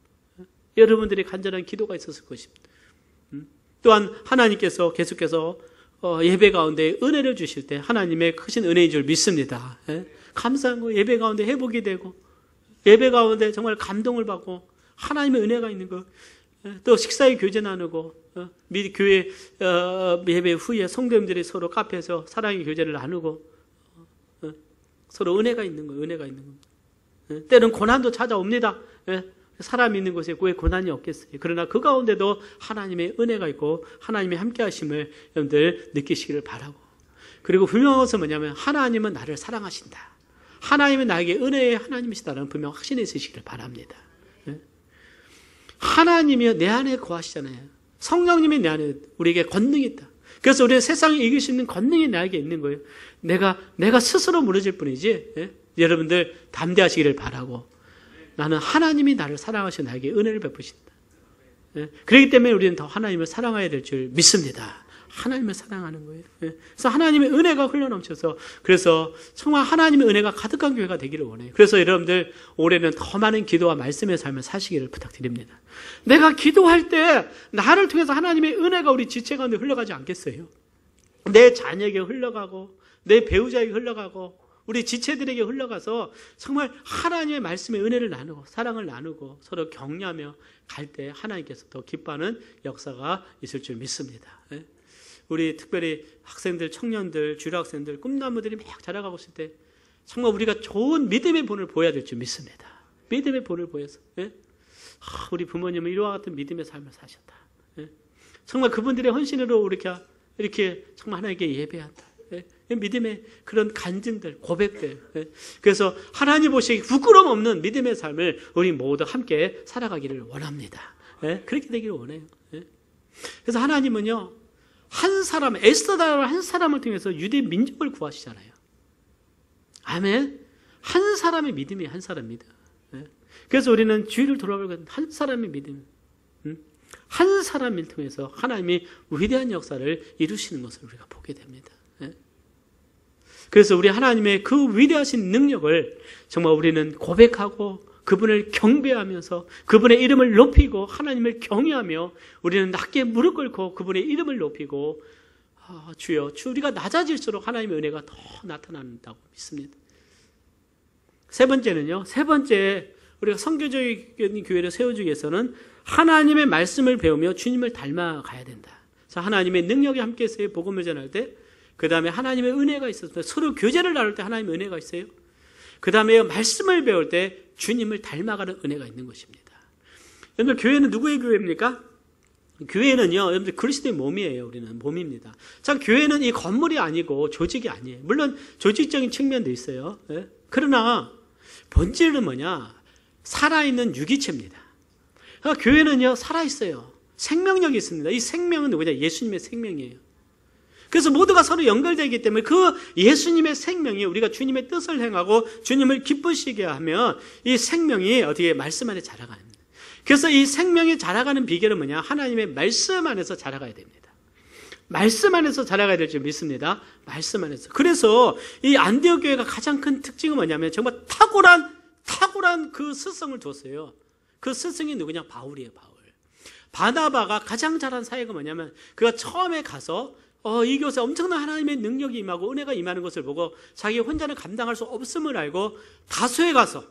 여러분들이 간절한 기도가 있었을 것입니다. 또한 하나님께서 계속해서 예배 가운데 은혜를 주실 때 하나님의 크신 은혜인 줄 믿습니다. 감사한 거 예배 가운데 회복이 되고 예배 가운데 정말 감동을 받고 하나님의 은혜가 있는 거. 또 식사에 교제 나누고 교회 예배 후에 성도님들이 서로 카페에서 사랑의 교제를 나누고 서로 은혜가 있는 거예요. 은혜가 있는 겁니다. 때는 고난도 찾아옵니다. 사람이 있는 곳에 왜 고난이 없겠어요. 그러나 그 가운데도 하나님의 은혜가 있고 하나님의 함께 하심을 여러분들 느끼시기를 바라고, 그리고 분명한 것은 뭐냐면 하나님은 나를 사랑하신다. 하나님은 나에게 은혜의 하나님이시다라는 분명 확신이 있으시기를 바랍니다. 하나님이 내 안에 거하시잖아요. 성령님이 내 안에 우리에게 권능이 있다. 그래서 우리는 세상을 이길 수 있는 권능이 나에게 있는 거예요. 내가 스스로 무너질 뿐이지. 여러분들 담대하시기를 바라고, 나는 하나님이 나를 사랑하셔 나에게 은혜를 베푸신다. 그렇기 때문에 우리는 더 하나님을 사랑해야 될 줄 믿습니다. 하나님을 사랑하는 거예요. 그래서 하나님의 은혜가 흘러넘쳐서, 그래서 정말 하나님의 은혜가 가득한 교회가 되기를 원해요. 그래서 여러분들 올해는 더 많은 기도와 말씀의 삶을 사시기를 부탁드립니다. 내가 기도할 때 나를 통해서 하나님의 은혜가 우리 지체 가운데 흘러가지 않겠어요? 내 자녀에게 흘러가고 내 배우자에게 흘러가고 우리 지체들에게 흘러가서 정말 하나님의 말씀의 은혜를 나누고 사랑을 나누고 서로 격려하며 갈 때 하나님께서 더 기뻐하는 역사가 있을 줄 믿습니다. 우리 특별히 학생들, 청년들, 주일학생들, 꿈나무들이 막 자라가고 있을 때 정말 우리가 좋은 믿음의 본을 보여야 될 줄 믿습니다. 믿음의 본을 보여서 우리 부모님은 이와 같은 믿음의 삶을 사셨다. 정말 그분들의 헌신으로 이렇게 정말 하나님께 예배한다. 믿음의 그런 간증들, 고백들. 그래서 하나님 보시기에 부끄러움 없는 믿음의 삶을 우리 모두 함께 살아가기를 원합니다. 그렇게 되기를 원해요. 그래서 하나님은요, 한 사람, 에스더라는 한 사람을 통해서 유대 민족을 구하시잖아요. 아멘. 한 사람의 믿음이 한 사람 믿음. 그래서 우리는 주의를 돌아보고 한 사람의 믿음, 한 사람을 통해서 하나님이 위대한 역사를 이루시는 것을 우리가 보게 됩니다. 그래서 우리 하나님의 그 위대하신 능력을 정말 우리는 고백하고 그분을 경배하면서 그분의 이름을 높이고 하나님을 경외하며 우리는 낮게 무릎 꿇고 그분의 이름을 높이고 주여, 우리가 낮아질수록 하나님의 은혜가 더 나타난다고 믿습니다. 세 번째는요, 우리가 선교적인 교회를 세워주기 위해서는 하나님의 말씀을 배우며 주님을 닮아가야 된다. 자, 하나님의 능력이 함께 있어요. 복음을 전할 때. 그 다음에 하나님의 은혜가 있어서 서로 교제를 나눌 때 하나님의 은혜가 있어요. 그 다음에 말씀을 배울 때 주님을 닮아가는 은혜가 있는 것입니다. 여러분들, 교회는 누구의 교회입니까? 교회는요, 여러분들 그리스도의 몸이에요. 우리는 몸입니다. 자, 교회는 이 건물이 아니고 조직이 아니에요. 물론 조직적인 측면도 있어요. 그러나 본질은 뭐냐? 살아있는 유기체입니다. 그러니까 교회는요, 살아있어요. 생명력이 있습니다. 이 생명은 누구냐? 예수님의 생명이에요. 그래서 모두가 서로 연결되기 때문에 그 예수님의 생명이 우리가 주님의 뜻을 행하고 주님을 기쁘시게 하면 이 생명이 어떻게 말씀 안에 자라가는 겁니다. 그래서 이 생명이 자라가는 비결은 뭐냐? 하나님의 말씀 안에서 자라가야 됩니다. 말씀 안에서 자라가야 될 줄 믿습니다. 말씀 안에서. 그래서 이 안디옥 교회가 가장 큰 특징은 뭐냐면 정말 탁월한 그 스승을 뒀어요. 그 스승이 누구냐? 바울이에요. 바나바가 가장 잘한 사역은 뭐냐면 그가 처음에 가서 이 교회에 엄청난 하나님의 능력이 임하고 은혜가 임하는 것을 보고 자기 혼자는 감당할 수 없음을 알고 다소에 가서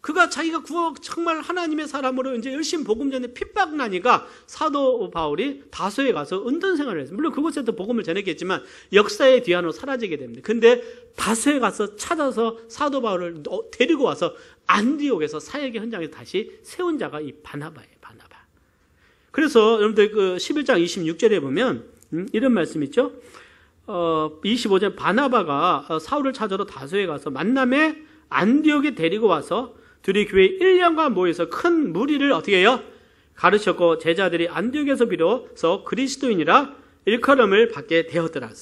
그가 자기가 정말 하나님의 사람으로 이제 열심히 복음 전에 핍박나니까 사도 바울이 다소에 가서 은둔 생활을 했어요. 물론 그곳에도 복음을 전했겠지만 역사의 뒤안으로 사라지게 됩니다. 근데 다소에 가서 찾아서 사도 바울을 데리고 와서 안디옥에서 사역의 현장에서 다시 세운 자가 이 바나바예요. 바나바. 그래서 여러분들 그 11장 26절에 보면 이런 말씀 있죠. 25절 바나바가 사울을 찾으러 다소에 가서 만남에 안디옥에 데리고 와서 둘이 교회 1년간 모여서 큰 무리를 어떻게 해요? 가르쳤고 제자들이 안디옥에서 비로소 그리스도인이라 일컬음을 받게 되었더라.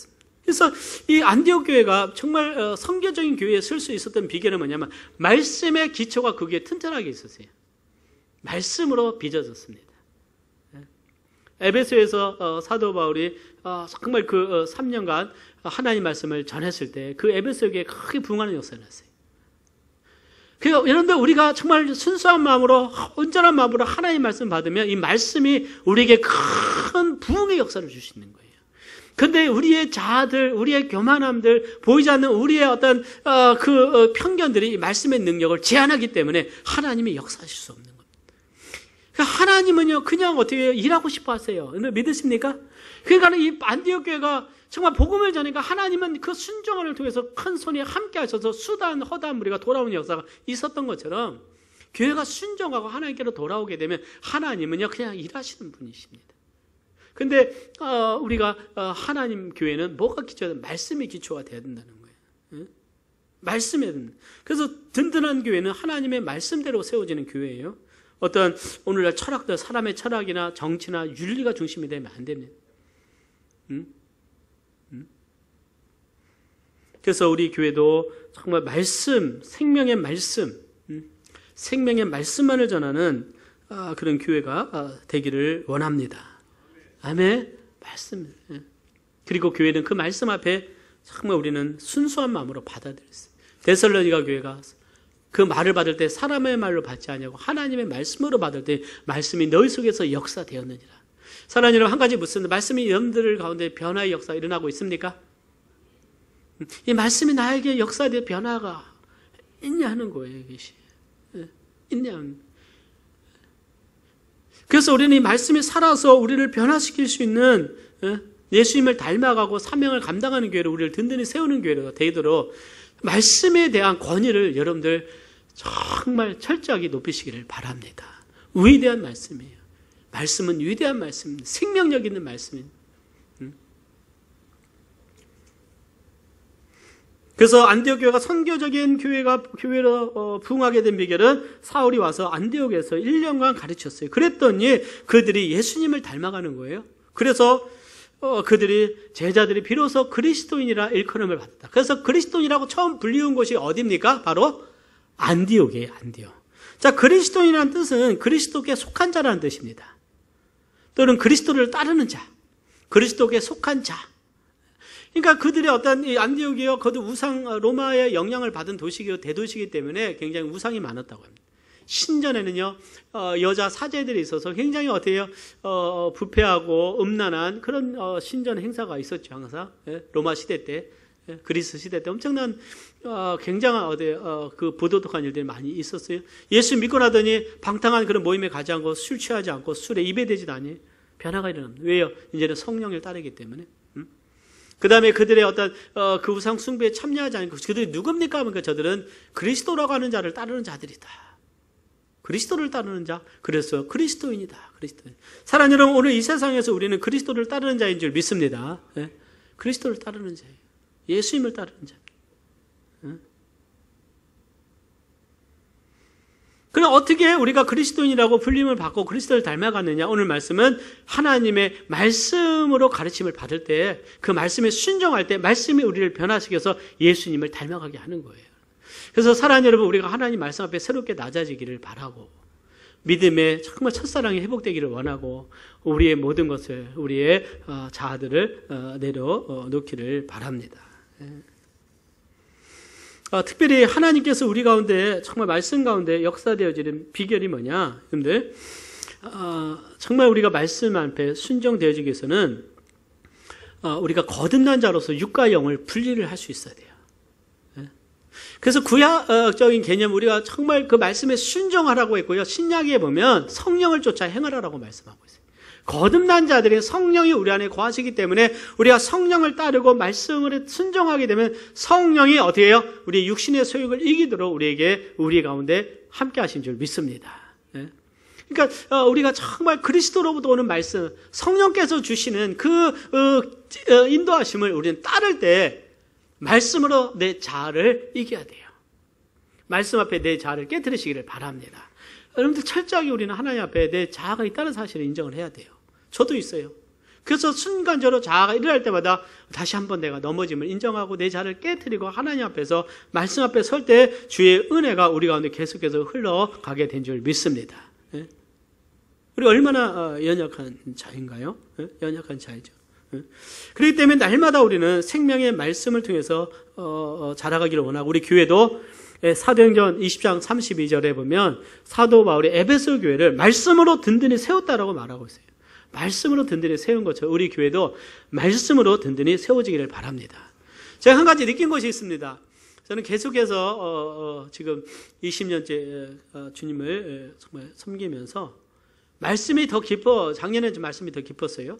그래서 이 안디옥 교회가 정말 선교적인 교회에 쓸 수 있었던 비결은 뭐냐면 말씀의 기초가 거기에 튼튼하게 있었어요. 말씀으로 빚어졌습니다. 에베소에서 사도 바울이 정말 그 3년간 하나님 말씀을 전했을 때 그 에베소 교회에 크게 부흥하는 역사가 났어요. 그러니까 여러분들 우리가 정말 순수한 마음으로 온전한 마음으로 하나님 말씀 받으면 이 말씀이 우리에게 큰 부흥의 역사를 줄 수 있는 거예요. 그런데 우리의 자아들, 우리의 교만함들, 보이지 않는 우리의 어떤 편견들이 이 말씀의 능력을 제한하기 때문에 하나님이 역사하실 수 없는 겁니다. 그러니까 하나님은요 그냥 어떻게 일하고 싶어 하세요. 믿으십니까? 그러니까 이 안디옥 교회가 정말 복음을 전하니까 하나님은 그 순종을 통해서 큰 손이 함께 하셔서 수단 허다한 무리가 돌아오는 역사가 있었던 것처럼 교회가 순종하고 하나님께로 돌아오게 되면 하나님은요 그냥 일하시는 분이십니다. 근데 우리가 하나님 교회는 뭐가 기초가 되는 말씀이 기초가 되어야 된다는 거예요. 말씀이 된다. 그래서 든든한 교회는 하나님의 말씀대로 세워지는 교회예요. 어떤 오늘날 철학들, 사람의 철학이나 정치나 윤리가 중심이 되면 안 됩니다. 그래서 우리 교회도 정말 말씀, 생명의 말씀만을 전하는 그런 교회가 되기를 원합니다. 아멘. 말씀. 그리고 교회는 그 말씀 앞에 정말 우리는 순수한 마음으로 받아들였어요. 데살로니가 교회가 그 말을 받을 때 사람의 말로 받지 않냐고 하나님의 말씀으로 받을 때 말씀이 너희 속에서 역사되었느니라. 사랑하는 여러분, 한 가지 묻습니다. 말씀이 여러분들 가운데 변화의 역사 일어나고 있습니까? 이 말씀이 나에게 역사된 변화가 있냐 하는 거예요. 이것이. 있냐. 그래서 우리는 이 말씀이 살아서 우리를 변화시킬 수 있는 예수님을 닮아가고 사명을 감당하는 교회로 우리를 든든히 세우는 교회로 되도록 말씀에 대한 권위를 여러분들 정말 철저하게 높이시기를 바랍니다. 위대한 말씀이에요. 말씀은 위대한 말씀, 생명력 있는 말씀입니다. 그래서 안디옥 교회가 선교적인 교회로 부흥하게 된 비결은 사울이 와서 안디옥에서 1년간 가르쳤어요. 그랬더니 그들이 예수님을 닮아가는 거예요. 그래서 제자들이 비로소 그리스도인이라 일컬음을 받았다. 그래서 그리스도인이라고 처음 불리운 곳이 어디입니까? 바로 안디옥이에요, 안디옥. 자, 그리스도인이라는 뜻은 그리스도께 속한 자라는 뜻입니다. 또는 그리스도를 따르는 자, 그리스도께 속한 자. 그러니까 그들의 어떤 이 안디옥이요, 그것도 우상, 로마의 영향을 받은 도시이고 대도시이기 때문에 굉장히 우상이 많았다고 합니다. 신전에는요, 여자 사제들이 있어서 굉장히 어때요? 부패하고 음란한 그런 신전 행사가 있었죠, 항상. 예? 로마 시대 때, 예? 그리스 시대 때 엄청난 굉장한 그 부도덕한 일들이 많이 있었어요. 예수 믿고 나더니 방탕한 그런 모임에 가지 않고 술 취하지 않고 술에 입에 대지도 않니 변화가 일어납니다. 왜요? 이제는 성령을 따르기 때문에. 그 다음에 그들의 어떤 그 우상 숭배에 참여하지 않고 그들이 누굽니까 하면 저들은 그리스도라고 하는 자를 따르는 자들이다. 그리스도를 따르는 자, 그래서 그리스도인이다. 그리스도인. 사랑하는 여러분, 오늘 이 세상에서 우리는 그리스도를 따르는 자인 줄 믿습니다. 예? 그리스도를 따르는 자예요. 예수님을 따르는 자. 예? 그럼 어떻게 우리가 그리스도인이라고 불림을 받고 그리스도를 닮아가느냐? 오늘 말씀은 하나님의 말씀으로 가르침을 받을 때, 그 말씀에 순종할 때 말씀이 우리를 변화시켜서 예수님을 닮아가게 하는 거예요. 그래서 사랑하는 여러분, 우리가 하나님 말씀 앞에 새롭게 낮아지기를 바라고, 믿음의 정말 첫사랑이 회복되기를 원하고, 우리의 모든 것을, 우리의 자아들을 내려놓기를 바랍니다. 특별히 하나님께서 우리 가운데 정말 말씀 가운데 역사되어지는 비결이 뭐냐? 여러분들, 정말 우리가 말씀 앞에 순종되어지기 위해서는 우리가 거듭난 자로서 육과 영을 분리를 할 수 있어야 돼요. 그래서 구약적인 개념, 우리가 정말 그 말씀에 순종하라고 했고요. 신약에 보면 성령을 쫓아 행하라고 말씀하고 있어요. 거듭난 자들이 성령이 우리 안에 거하시기 때문에 우리가 성령을 따르고 말씀을 순종하게 되면 성령이 어떻게 해요? 우리의 육신의 소욕을 이기도록 우리 가운데 함께 하신 줄 믿습니다. 그러니까 우리가 정말 그리스도로부터 오는 말씀, 성령께서 주시는 그 인도하심을 우리는 따를 때 말씀으로 내 자아를 이겨야 돼요. 말씀 앞에 내 자아를 깨트리시기를 바랍니다. 여러분들 철저하게 우리는 하나님 앞에 내 자아가 있다는 사실을 인정을 해야 돼요. 저도 있어요. 그래서 순간적으로 자아가 일어날 때마다 다시 한번 내가 넘어짐을 인정하고 내 자아를 깨트리고 하나님 앞에서 말씀 앞에 설 때 주의 은혜가 우리 가운데 계속해서 흘러가게 된 줄 믿습니다. 우리 얼마나 연약한 자인가요? 연약한 자이죠. 그렇기 때문에 날마다 우리는 생명의 말씀을 통해서 자라가기를 원하고, 우리 교회도 사도행전 20장 32절에 보면 사도 바울이 에베소 교회를 말씀으로 든든히 세웠다라고 말하고 있어요. 말씀으로 든든히 세운 것처럼 우리 교회도 말씀으로 든든히 세워지기를 바랍니다. 제가 한 가지 느낀 것이 있습니다. 저는 계속해서 지금 20년째 주님을 정말 섬기면서 말씀이 더 깊어, 작년에 좀 말씀이 더 깊었어요.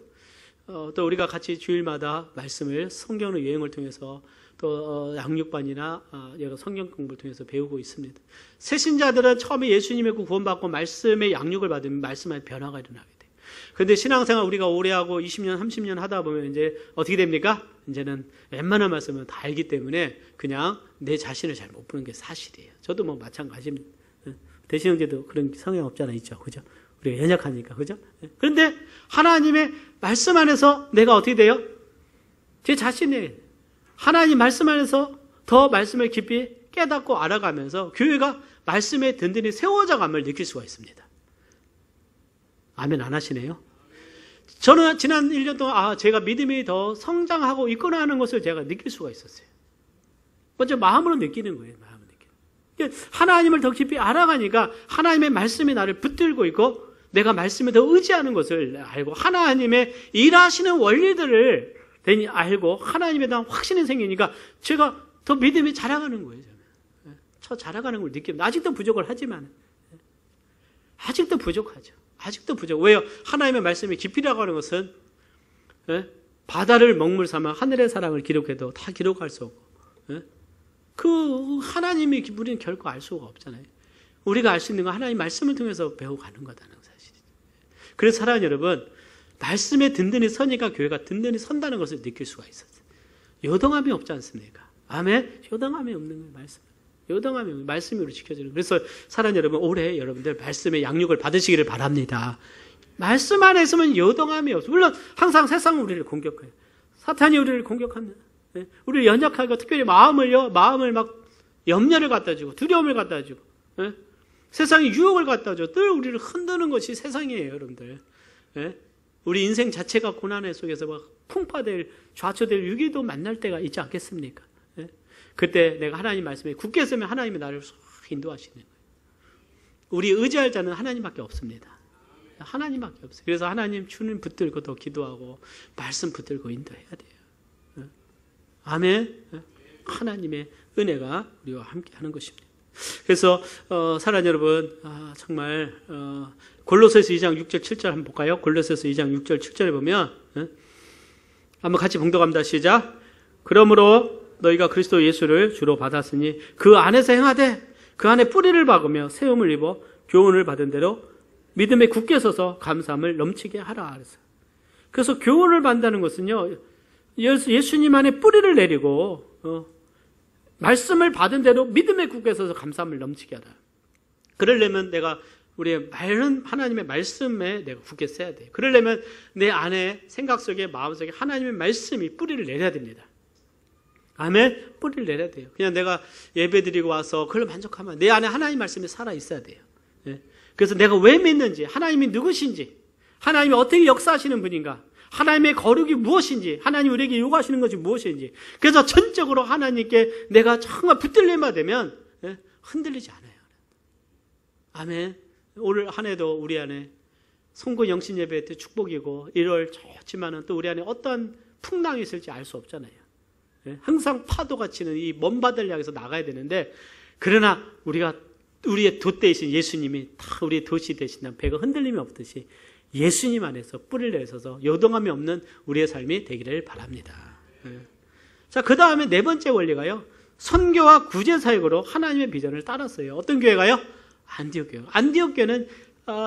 또 우리가 같이 주일마다 말씀을 성경의 여행을 통해서 또 양육반이나 여러 성경 공부를 통해서 배우고 있습니다. 새신자들은 처음에 예수님의 구원받고 말씀의 양육을 받으면 말씀 안에 변화가 일어나게 돼요. 그런데 신앙생활 우리가 오래 하고 20년, 30년 하다 보면 이제 어떻게 됩니까? 이제는 웬만한 말씀은 다 알기 때문에 그냥 내 자신을 잘 못 보는 게 사실이에요. 저도 뭐 마찬가지입니다. 대신 형제도 그런 성향 없잖아, 있죠. 그죠? 우리가 연약하니까, 그죠? 그런데 하나님의 말씀 안에서 내가 어떻게 돼요? 제 자신이 하나님 말씀 안에서 더 말씀을 깊이 깨닫고 알아가면서 교회가 말씀에 든든히 세워져감을 느낄 수가 있습니다. 아멘 안 하시네요? 저는 지난 1년 동안 제가 믿음이 더 성장하고 있구나 하는 것을 제가 느낄 수가 있었어요. 먼저 마음으로 느끼는 거예요. 마음으로 느끼는. 하나님을 더 깊이 알아가니까 하나님의 말씀이 나를 붙들고 있고 내가 말씀에 더 의지하는 것을 알고 하나님의 일하시는 원리들을 알고 하나님에 대한 확신이 생기니까 제가 더 믿음이 자라가는 거예요. 저 자라가는 걸 느낍니다. 아직도 부족을 하지만 아직도 부족하죠. 아직도 부족. 왜요? 하나님의 말씀이 깊이라고 하는 것은 바다를 먹물 삼아 하늘의 사랑을 기록해도 다 기록할 수 없고 그 하나님의 우리는 결코 알 수가 없잖아요. 우리가 알 수 있는 건 하나님 말씀을 통해서 배워가는 거다는 사실이죠. 그래서 사랑하는 여러분, 말씀에 든든히 서니까 교회가 든든히 선다는 것을 느낄 수가 있었어요. 요동함이 없지 않습니까? 아멘? 요동함이 없는 거예요. 말씀. 요동함이 없는 말씀이 우리 지켜주는 거예요. 그래서 사랑하는 여러분, 올해 여러분들 말씀의 양육을 받으시기를 바랍니다. 말씀 안에 있으면 요동함이 없어요. 물론 항상 세상은 우리를 공격해요. 사탄이 우리를 공격합니다. 우리를 연약하고 특별히 마음을 막 염려를 갖다 주고 두려움을 갖다 주고 세상의 유혹을 갖다 줘. 늘 우리를 흔드는 것이 세상이에요, 여러분들. 우리 인생 자체가 고난의 속에서 막 풍파될, 좌초될 위기도 만날 때가 있지 않겠습니까? 그때 내가 하나님 말씀에 굳게 서면 하나님이 나를 쏙 인도하시는 거예요. 우리 의지할 자는 하나님밖에 없습니다. 하나님밖에 없어요. 그래서 하나님 주님 붙들고 더 기도하고 말씀 붙들고 인도해야 돼요. 아멘. 하나님의 은혜가 우리와 함께 하는 것입니다. 그래서 사랑하는 여러분, 정말 골로새서 2장 6절 7절 한번 볼까요? 골로새서 2장 6절 7절에 보면 한번 같이 봉독합니다. 시작. 그러므로 너희가 그리스도 예수를 주로 받았으니 그 안에서 행하되 그 안에 뿌리를 박으며 세움을 입어 교훈을 받은 대로 믿음에 굳게 서서 감사함을 넘치게 하라. 그래서 교훈을 받는다는 것은요, 예수님 안에 뿌리를 내리고 말씀을 받은 대로 믿음에 굳게 서서 감사함을 넘치게 하라. 그러려면 내가 우리의 하나님의 말씀에 내가 굳게 서야 돼요. 그러려면 내 안에 생각 속에 마음 속에 하나님의 말씀이 뿌리를 내려야 됩니다. 아멘. 뿌리를 내려야 돼요. 그냥 내가 예배드리고 와서 그걸 만족하면 내 안에 하나님 말씀이 살아 있어야 돼요. 그래서 내가 왜 믿는지, 하나님이 누구신지, 하나님이 어떻게 역사하시는 분인가, 하나님의 거룩이 무엇인지, 하나님 우리에게 요구하시는 것이 무엇인지, 그래서 전적으로 하나님께 내가 정말 붙들림만 되면 흔들리지 않아요. 아멘. 올 한 해도 우리 안에 송구 영신 예배 때 축복이고 1월 좋지만은 또 우리 안에 어떤 풍랑이 있을지 알 수 없잖아요. 항상 파도가 치는 이 먼 바다를 향해서 나가야 되는데, 그러나 우리의 돛 대신 예수님이 다 우리의 돛이 되신다면 배가 흔들림이 없듯이 예수님 안에서 뿌리를 내서서 요동함이 없는 우리의 삶이 되기를 바랍니다. 자, 그 다음에 네 번째 원리가요, 선교와 구제 사역으로 하나님의 비전을 따랐어요. 어떤 교회가요? 안디옥 교회. 안디옥 교회는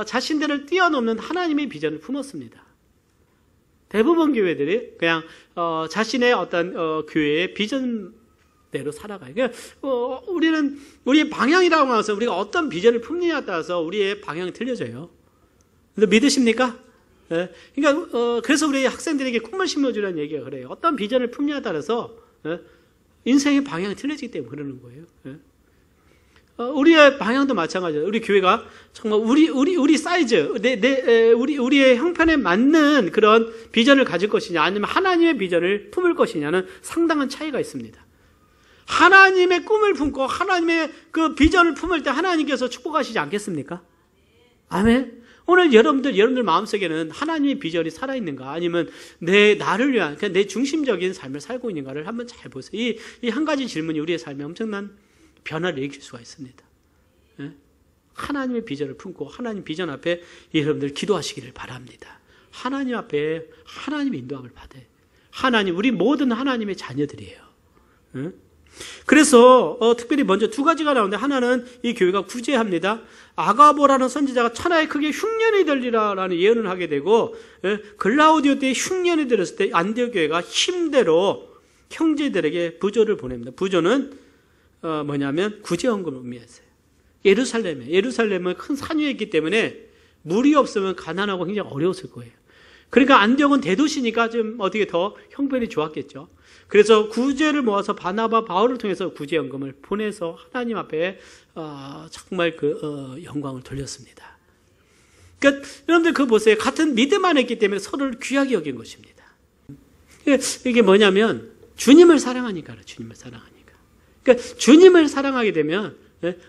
자신들을 뛰어넘는 하나님의 비전을 품었습니다. 대부분 교회들이 그냥 자신의 어떤 교회의 비전대로 살아가요. 그러니까 우리는 우리의 방향이라고 해서 우리가 어떤 비전을 품느냐에 따라서 우리의 방향이 틀려져요. 믿으십니까? 그러니까 그래서 우리 학생들에게 꿈을 심어주라는 얘기가 그래요. 어떤 비전을 품느냐에 따라서 인생의 방향이 틀려지기 때문에 그러는 거예요. 우리의 방향도 마찬가지예요. 우리 교회가 정말 우리 사이즈, 우리의 형편에 맞는 그런 비전을 가질 것이냐, 아니면 하나님의 비전을 품을 것이냐는 상당한 차이가 있습니다. 하나님의 꿈을 품고 하나님의 그 비전을 품을 때 하나님께서 축복하시지 않겠습니까? 아멘. 오늘 여러분들 마음속에는 하나님의 비전이 살아있는가, 아니면 나를 위한, 그냥 내 중심적인 삶을 살고 있는가를 한번 잘 보세요. 이 한 가지 질문이 우리의 삶에 엄청난 변화를 일으킬 수가 있습니다. 하나님의 비전을 품고 하나님 비전 앞에 여러분들 기도하시기를 바랍니다. 하나님 앞에 하나님의 인도함을 받아요. 우리 모든 하나님의 자녀들이에요. 그래서 특별히 먼저 두 가지가 나오는데, 하나는 이 교회가 구제합니다. 아가보라는 선지자가 천하에 크게 흉년이 들리라라는 예언을 하게 되고, 글라우디오 때에 흉년이 들었을 때 안디옥 교회가 힘대로 형제들에게 부조를 보냅니다. 부조는 뭐냐면 구제헌금을 의미했어요. 예루살렘은 큰 산 위에 있기 때문에 물이 없으면 가난하고 굉장히 어려웠을 거예요. 그러니까 안디옥은 대도시니까 좀 어떻게 더 형편이 좋았겠죠. 그래서 구제를 모아서 바나바, 바울을 통해서 구제헌금을 보내서 하나님 앞에 정말 영광을 돌렸습니다. 그러니까 여러분들 그거 보세요. 같은 믿음 안에 있기 때문에 서로를 귀하게 여긴 것입니다. 이게 뭐냐면 주님을 사랑하니까. 그러니까 주님을 사랑하게 되면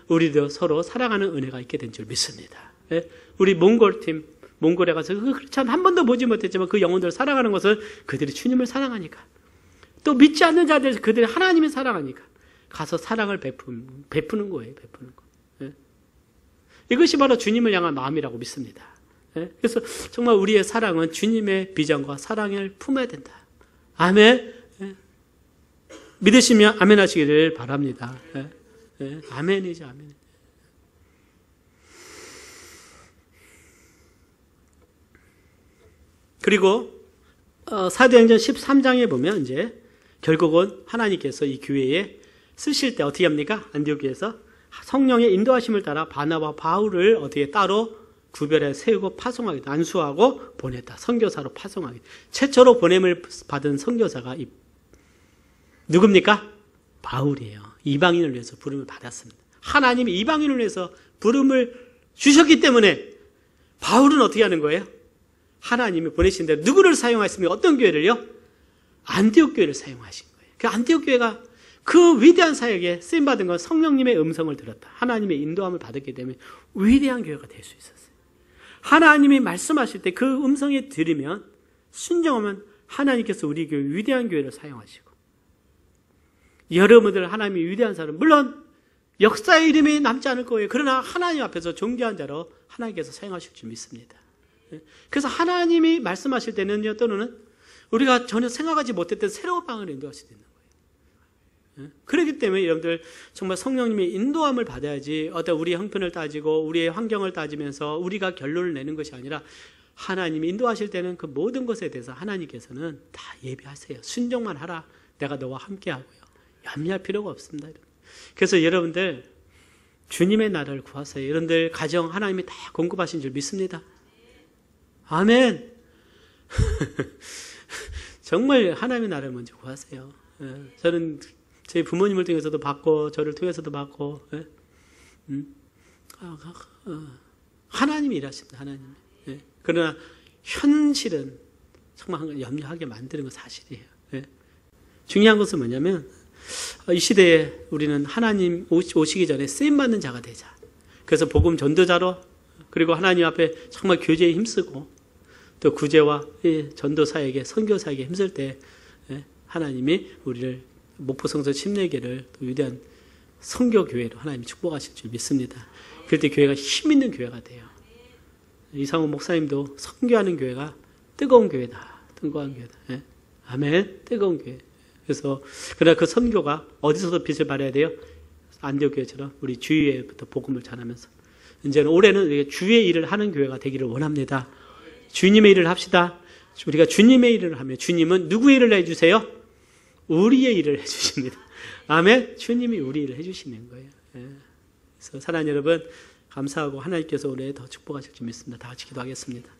우리도 서로 사랑하는 은혜가 있게 된 줄 믿습니다. 우리 몽골에 가서 참 한 번도 보지 못했지만 그 영혼들을 사랑하는 것은 그들이 주님을 사랑하니까, 또 믿지 않는 자들 그들이 하나님을 사랑하니까 가서 사랑을 베푸는 거예요. 이것이 바로 주님을 향한 마음이라고 믿습니다. 그래서 정말 우리의 사랑은 주님의 비전과 사랑을 품어야 된다. 아멘. 믿으시면 아멘 하시기를 바랍니다. 아멘이죠, 아멘. 그리고 사도행전 13장에 보면 이제 결국은 하나님께서 이 교회에 쓰실 때 어떻게 합니까? 안디옥에서 성령의 인도하심을 따라 바나바, 바울을 어떻게 따로 구별해 세우고 파송하게, 안수하고 보냈다. 선교사로 파송하게. 최초로 보냄을 받은 선교사가 누굽니까? 바울이에요. 이방인을 위해서 부름을 받았습니다. 하나님이 이방인을 위해서 부름을 주셨기 때문에 바울은 어떻게 하는 거예요? 하나님이 보내신 대로 누구를 사용하셨습니까? 어떤 교회를요? 안디옥 교회를 사용하신 거예요. 그 안디옥 교회가 그 위대한 사역에 쓰임받은 건 성령님의 음성을 들었다. 하나님의 인도함을 받았기 때문에 위대한 교회가 될 수 있었어요. 하나님이 말씀하실 때 그 음성에 들으면 순종하면 하나님께서 우리 교회 위대한 교회를 사용하시고, 여러분들 하나님이 위대한 사람, 물론 역사의 이름이 남지 않을 거예요. 그러나 하나님 앞에서 존귀한 자로 하나님께서 사용하실 줄 믿습니다. 그래서 하나님이 말씀하실 때는요, 또는 우리가 전혀 생각하지 못했던 새로운 방을 인도하실 수 있는 거예요. 그렇기 때문에 여러분들 정말 성령님의 인도함을 받아야지 어떤 우리의 형편을 따지고 우리의 환경을 따지면서 우리가 결론을 내는 것이 아니라 하나님이 인도하실 때는 그 모든 것에 대해서 하나님께서는 다 예비하세요. 순종만 하라. 내가 너와 함께 하고요. 염려할 필요가 없습니다. 그래서 여러분들 주님의 나라를 구하세요. 여러분들 가정 하나님이 다 공급하신 줄 믿습니다. 아멘. 정말 하나님의 나라를 먼저 구하세요. 저는 제 부모님을 통해서도 받고 저를 통해서도 받고, 하나님이 일하십니다. 하나님. 그러나 현실은 정말 염려하게 만드는 건 사실이에요. 중요한 것은 뭐냐면 이 시대에 우리는 하나님 오시기 전에 쓰임받는 자가 되자. 그래서 복음 전도자로, 그리고 하나님 앞에 정말 교제에 힘쓰고 또 구제와 전도 사역에, 선교 사역에 힘쓸 때 하나님이 우리를 목포성서 침례교회를 위대한 선교 교회로 하나님이 축복하실 줄 믿습니다. 그럴 때 교회가 힘 있는 교회가 돼요. 이상호 목사님도 선교하는 교회가 뜨거운 교회다. 뜨거운 교회다. 아멘. 뜨거운 교회. 그래서 그러나 그 선교가 어디서도 빛을 발해야 돼요? 안디옥 교회처럼 우리 주위에부터 복음을 전하면서, 이제는 올해는 우리가 주의 일을 하는 교회가 되기를 원합니다. 주님의 일을 합시다. 우리가 주님의 일을 하면 주님은 누구의 일을 해주세요? 우리의 일을 해주십니다. 아멘. 주님이 우리 일을 해주시는 거예요. 그래서 사랑하는 여러분, 감사하고 하나님께서 올해 더 축복하실 줄 믿습니다. 다 같이 기도하겠습니다.